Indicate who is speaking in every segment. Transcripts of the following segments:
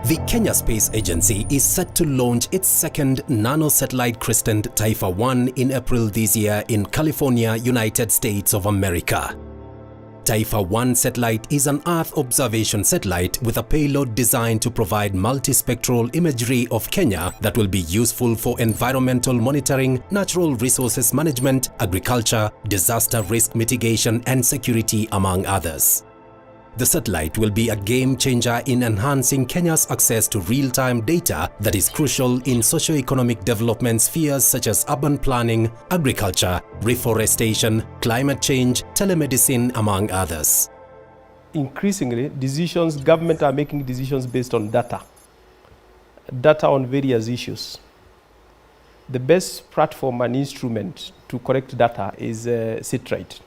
Speaker 1: The Kenya Space Agency is set to launch its second nano-satellite christened Taifa 1 in April this year in California, United States of America. Taifa 1 satellite is an Earth observation satellite with a payload designed to provide multispectral imagery of Kenya that will be useful for environmental monitoring, natural resources management, agriculture, disaster risk mitigation and security, among others. The satellite will be a game changer in enhancing Kenya's access to real-time data that is crucial in socio-economic development spheres such as urban planning, agriculture, reforestation, climate change, telemedicine, among others.
Speaker 2: Increasingly, government are making decisions based on data on various issues. The best platform and instrument to collect data is SITRITE.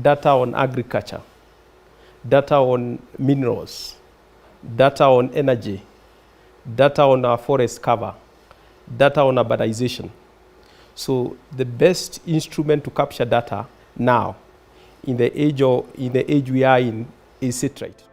Speaker 2: Data on agriculture, data on minerals, data on energy, data on our forest cover, data on urbanization. So the best instrument to capture data now in the age we are in is SITRITE.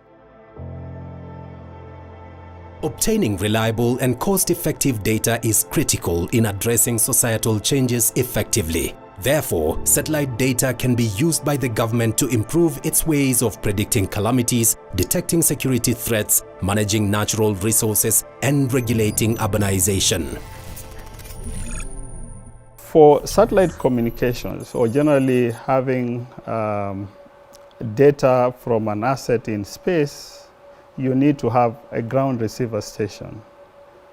Speaker 1: Obtaining reliable and cost-effective data is critical in addressing societal changes effectively. Therefore, satellite data can be used by the government to improve its ways of predicting calamities, detecting security threats, managing natural resources, and regulating urbanization.
Speaker 3: For satellite communications, or generally having data from an asset in space, you need to have a ground receiver station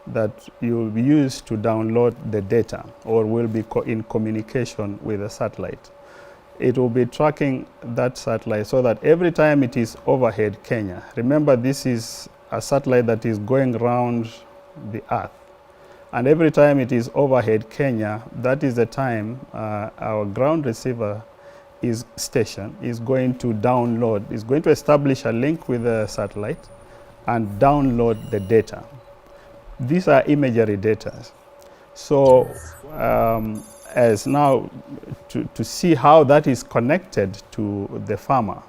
Speaker 3: that you'll use to download the data or will be in communication with a satellite. It will be tracking that satellite so that every time it is overhead Kenya, remember this is a satellite that is going around the Earth, and every time it is overhead Kenya, that is the time our ground receiver station is going to download, is going to establish a link with the satellite and download the data. These are imagery data. So as now to see how that is connected to the farmer.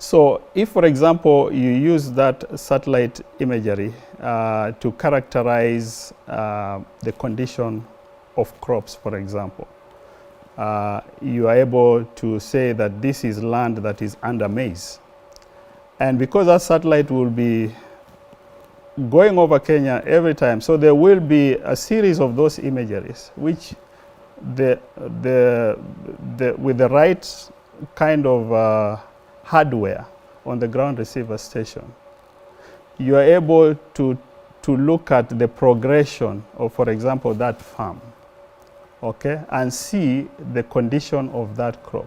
Speaker 3: So if, for example, you use that satellite imagery to characterize the condition of crops, for example, you are able to say that this is land that is under maize. And because that satellite will be going over Kenya every time, so there will be a series of those imageries which with the right kind of hardware on the ground receiver station, you are able to look at the progression of, for example, that farm, okay, and see the condition of that crop.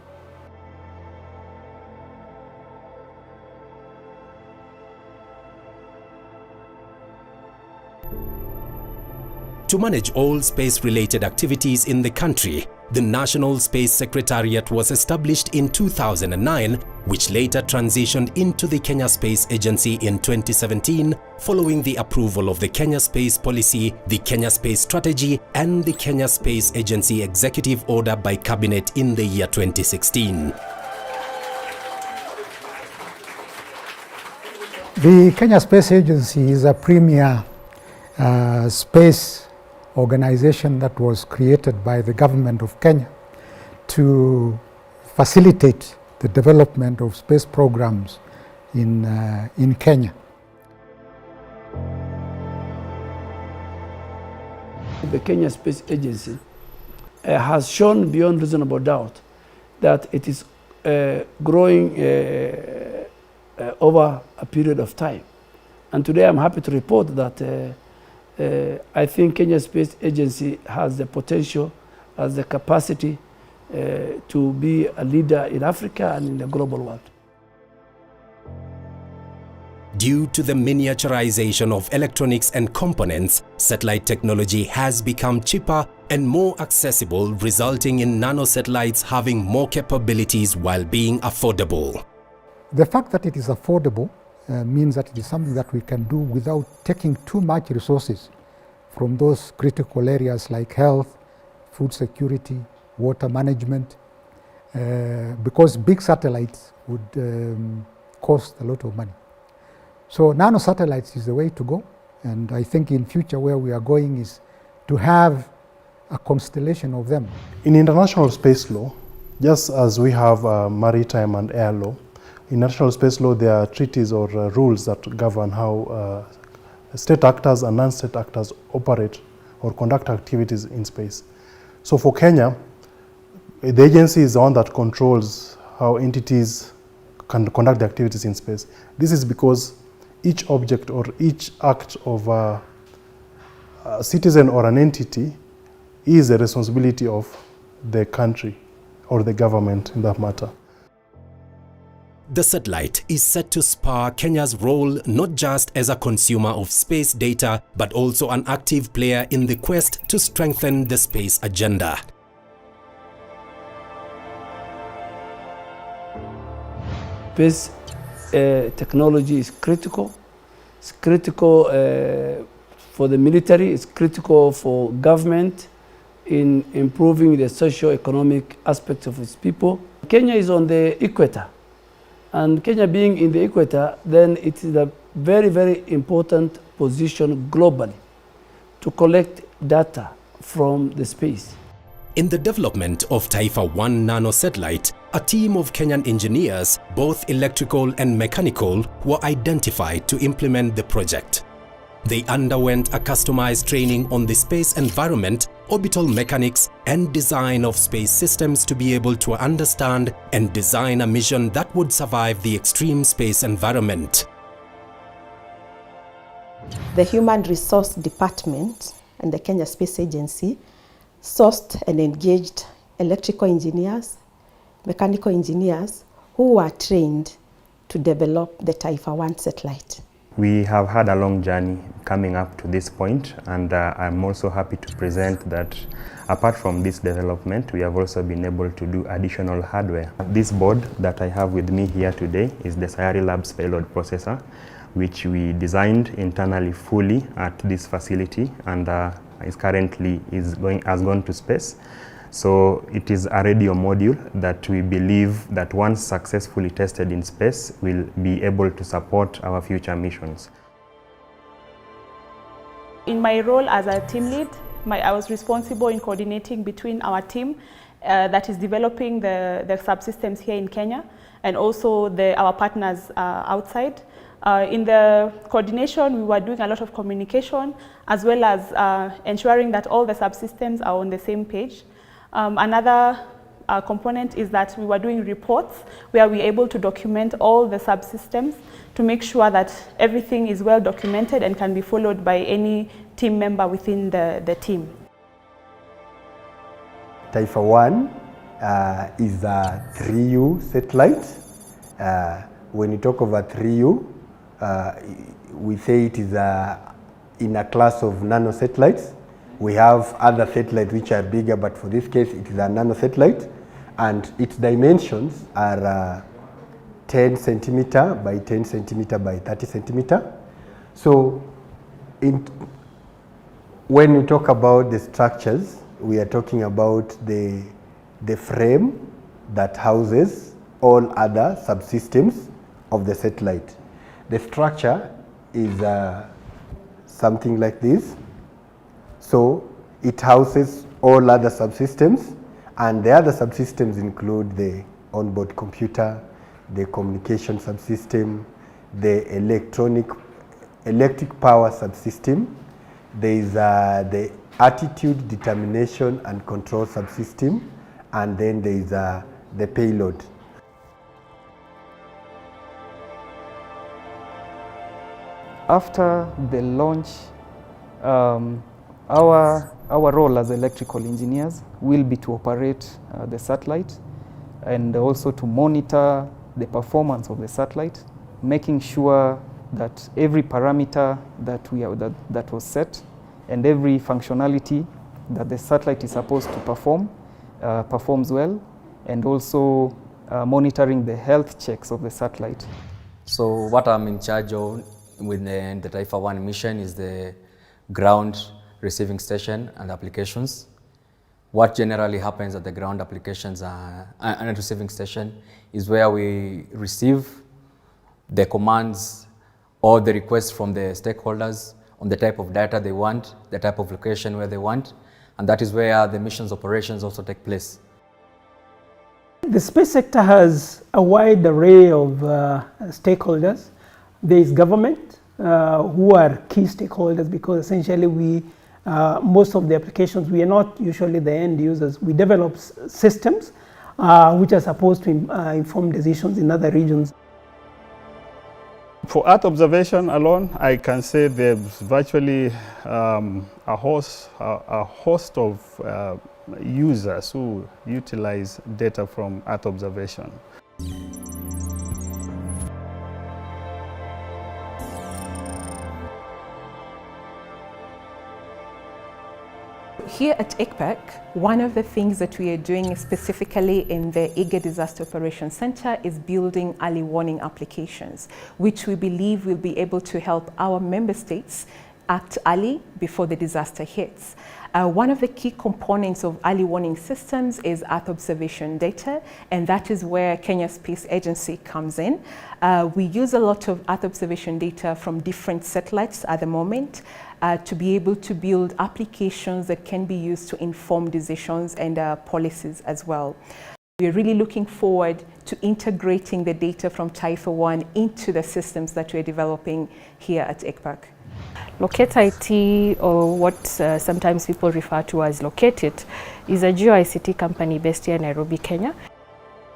Speaker 1: To manage all space-related activities in the country, the National Space Secretariat was established in 2009, which later transitioned into the Kenya Space Agency in 2017, following the approval of the Kenya Space Policy, the Kenya Space Strategy, and the Kenya Space Agency Executive Order by Cabinet in the year 2016.
Speaker 4: The Kenya Space Agency is a premier space organization that was created by the government of Kenya to facilitate the development of space programs in Kenya.
Speaker 5: The Kenya Space Agency has shown beyond reasonable doubt that it is growing over a period of time. And today I'm happy to report that I think Kenya Space Agency has the potential, has the capacity to be a leader in Africa and in the global world.
Speaker 1: Due to the miniaturization of electronics and components, satellite technology has become cheaper and more accessible, resulting in nanosatellites having more capabilities while being affordable.
Speaker 4: The fact that it is affordable means that it is something that we can do without taking too much resources from those critical areas like health, food security, water management, because big satellites would cost a lot of money. So nanosatellites is the way to go, and I think in future where we are going is to have a constellation of them.
Speaker 6: In international space law, just as we have maritime and air law, in international space law there are treaties or rules that govern how state actors and non-state actors operate or conduct activities in space. So for Kenya, the agency is the one that controls how entities can conduct the activities in space. This is because each object or each act of a citizen or an entity is a responsibility of the country or the government in that matter.
Speaker 1: The satellite is set to spur Kenya's role not just as a consumer of space data, but also an active player in the quest to strengthen the space agenda.
Speaker 5: Space technology is critical. It's critical for the military, it's critical for government in improving the socio-economic aspects of its people. Kenya is on the equator. And Kenya being in the equator, then it is a very, very important position globally to collect data from the space.
Speaker 1: In the development of Taifa 1 nanosatellite, a team of Kenyan engineers, both electrical and mechanical, were identified to implement the project. They underwent a customized training on the space environment, orbital mechanics, and design of space systems to be able to understand and design a mission that would survive the extreme space environment.
Speaker 7: The Human Resource Department and the Kenya Space Agency sourced and engaged electrical engineers, mechanical engineers who were trained to develop the Taifa 1 satellite.
Speaker 8: We have had a long journey coming up to this point, and I'm also happy to present that apart from this development, we have also been able to do additional hardware. This board that I have with me here today is the Sayari Labs payload processor, which we designed internally fully at this facility and is currently has gone to space. So it is a radio module that we believe that once successfully tested in space will be able to support our future missions.
Speaker 9: In my role as a team lead, I was responsible in coordinating between our team that is developing the subsystems here in Kenya and also our partners outside. In the coordination, we were doing a lot of communication as well as ensuring that all the subsystems are on the same page. Another component is that we were doing reports where we were able to document all the subsystems to make sure that everything is well documented and can be followed by any team member within the team.
Speaker 10: Taifa 1 is a 3U satellite. When you talk of a 3U, we say it is in a class of nanosatellites. We have other satellites which are bigger, but for this case it is a nanosatellite, and its dimensions are 10 centimeter by 10 centimeter by 30 centimeter. So when we talk about the structures, we are talking about the frame that houses all other subsystems of the satellite. The structure is something like this. So it houses all other subsystems, and the other subsystems include the onboard computer, the communication subsystem, the electric power subsystem. There is the attitude determination and control subsystem, and then there is the payload.
Speaker 11: After the launch, our role as electrical engineers will be to operate the satellite and also to monitor the performance of the satellite, making sure that every parameter that was set and every functionality that the satellite is supposed to perform performs well, and also monitoring the health checks of the satellite.
Speaker 12: So what I'm in charge of with the Taifa 1 mission is the ground receiving station and applications. What generally happens at the ground applications and receiving station is where we receive the commands all the requests from the stakeholders on the type of data they want, the type of location where they want, and that is where the missions operations also take place.
Speaker 13: The space sector has a wide array of stakeholders. There is government, who are key stakeholders, because essentially most of the applications, we are not usually the end users. We develop systems which are supposed to inform decisions in other regions.
Speaker 3: For Earth observation alone, I can say there's virtually a host of users who utilize data from Earth observation.
Speaker 14: Here at ICPAC, one of the things that we are doing specifically in the IGA Disaster Operations Center is building early warning applications, which we believe will be able to help our member states act early before the disaster hits. One of the key components of early warning systems is Earth observation data, and that is where Kenya Space Agency comes in. We use a lot of Earth observation data from different satellites at the moment to be able to build applications that can be used to inform decisions and policies as well. We're really looking forward to integrating the data from Taifa One into the systems that we're developing here at ICPAC.
Speaker 15: Locate IT, or what sometimes people refer to as Locate It, is a geo-ICT company based here in Nairobi, Kenya.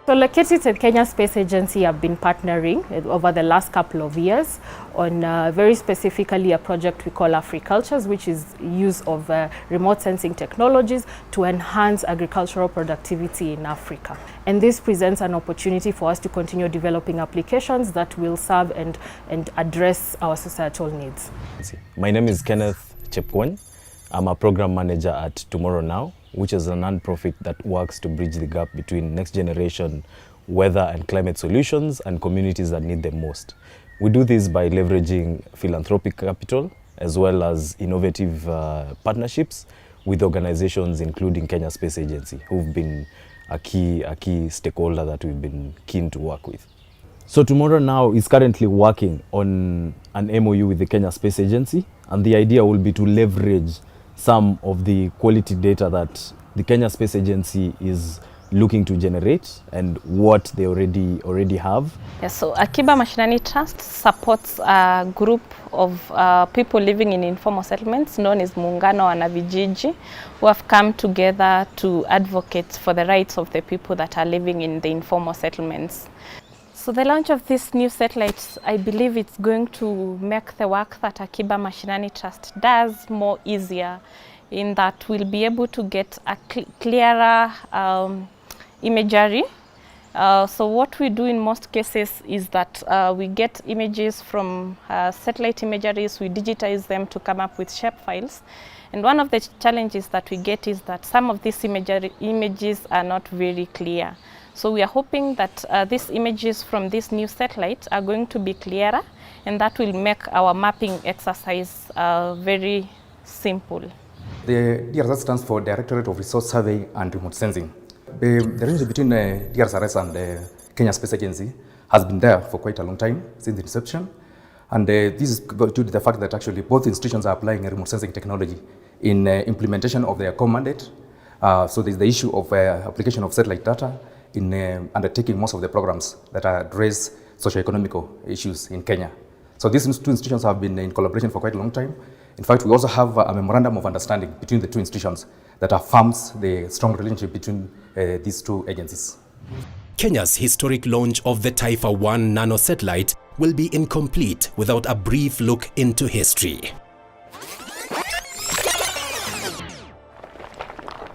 Speaker 15: So Locate It and Kenya Space Agency have been partnering over the last couple of years on very specifically a project we call AfriCultures, which is use of remote sensing technologies to enhance agricultural productivity in Africa. And this presents an opportunity for us to continue developing applications that will serve and address our societal needs.
Speaker 16: My name is Kenneth Chepkwony. I'm a program manager at Tomorrow Now, which is a non-profit that works to bridge the gap between next generation weather and climate solutions and communities that need them most. We do this by leveraging philanthropic capital as well as innovative partnerships with organizations including Kenya Space Agency, who've been a key stakeholder that we've been keen to work with. So Tomorrow Now is currently working on an MOU with the Kenya Space Agency, and the idea will be to leverage some of the quality data that the Kenya Space Agency is looking to generate and what they already have.
Speaker 17: Yes, so Akiba Mashinani Trust supports a group of people living in informal settlements known as Muungano wa Wanavijiji, who have come together to advocate for the rights of the people that are living in the informal settlements. So the launch of this new satellite, I believe it's going to make the work that Akiba Mashinani Trust does more easier, in that we'll be able to get a clearer imagery. So what we do in most cases is that we get images from satellite imageries, we digitize them to come up with shapefiles. And one of the challenges that we get is that some of these images are not very clear. So we are hoping that these images from this new satellite are going to be clearer, and that will make our mapping exercise very simple.
Speaker 18: The DRSS stands for Directorate of Resource Survey and Remote Sensing. The relationship between DRSS and the Kenya Space Agency has been there for quite a long time, since the inception. And this is due to the fact that actually both institutions are applying remote sensing technology in implementation of their core mandate. So there's the issue of application of satellite data in undertaking most of the programs that address socio-economical issues in Kenya. So these two institutions have been in collaboration for quite a long time. In fact, we also have a memorandum of understanding between the two institutions that affirms the strong relationship between these two agencies.
Speaker 1: Kenya's historic launch of the Taifa One nanosatellite will be incomplete without a brief look into history.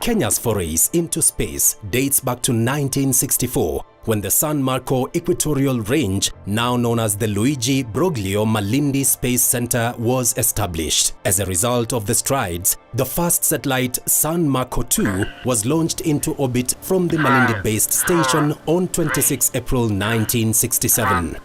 Speaker 1: Kenya's forays into space dates back to 1964, when the San Marco Equatorial Range, now known as the Luigi Broglio Malindi Space Center, was established. As a result of the strides, the first satellite, San Marco 2, was launched into orbit from the Malindi-based station on 26 April 1967.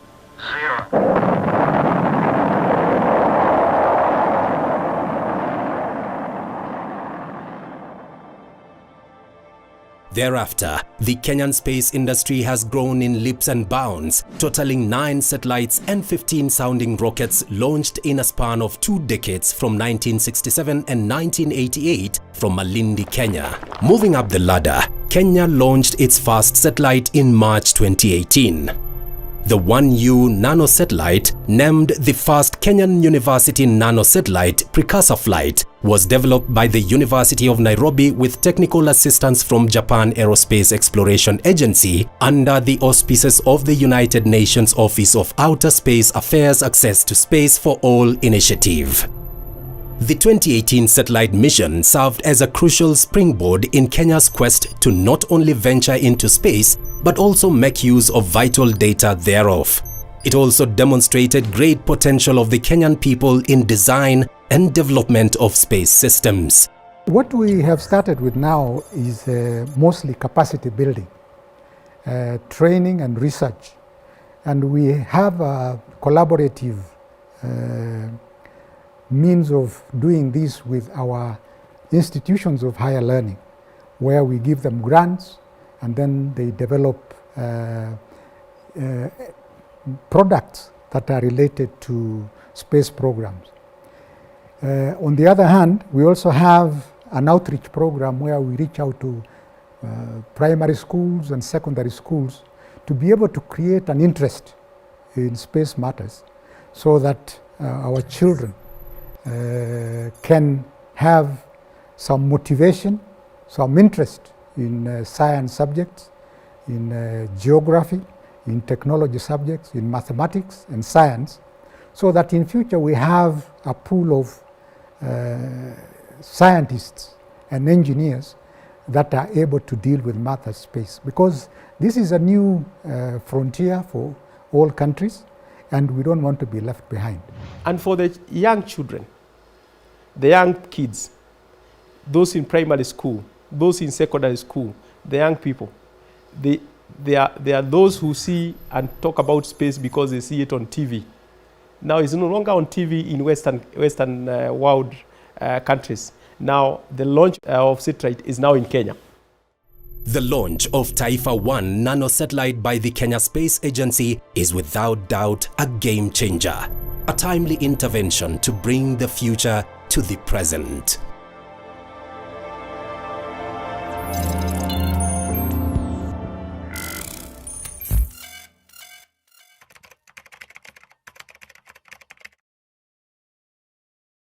Speaker 1: Thereafter, the Kenyan space industry has grown in leaps and bounds, totaling 9 satellites and 15 sounding rockets launched in a span of 2 decades from 1967 and 1988 from Malindi, Kenya. Moving up the ladder, Kenya launched its first satellite in March 2018. The 1U nanosatellite, named the first Kenyan University nanosatellite precursor flight, was developed by the University of Nairobi with technical assistance from Japan Aerospace Exploration Agency under the auspices of the United Nations Office of Outer Space Affairs Access to Space for All initiative. The 2018 satellite mission served as a crucial springboard in Kenya's quest to not only venture into space, but also make use of vital data thereof. It also demonstrated great potential of the Kenyan people in design and development of space systems.
Speaker 4: What we have started with now is mostly capacity building, training and research. And we have a collaborative means of doing this with our institutions of higher learning, where we give them grants and then they develop products that are related to space programs. On the other hand, we also have an outreach program where we reach out to primary schools and secondary schools to be able to create an interest in space matters so that our children can have some motivation, some interest in science subjects, in geography, in technology subjects, in mathematics and science, so that in future we have a pool of scientists and engineers that are able to deal with math and space, because this is a new frontier for all countries and we don't want to be left behind.
Speaker 2: And for the young children, the young kids, those in primary school, those in secondary school, the young people, they are those who see and talk about space because they see it on TV. Now it's no longer on TV in Western world countries. Now the launch of satellite is now in Kenya.
Speaker 1: The launch of Taifa 1 nanosatellite by the Kenya Space Agency is without doubt a game changer, a timely intervention to bring the future to the present.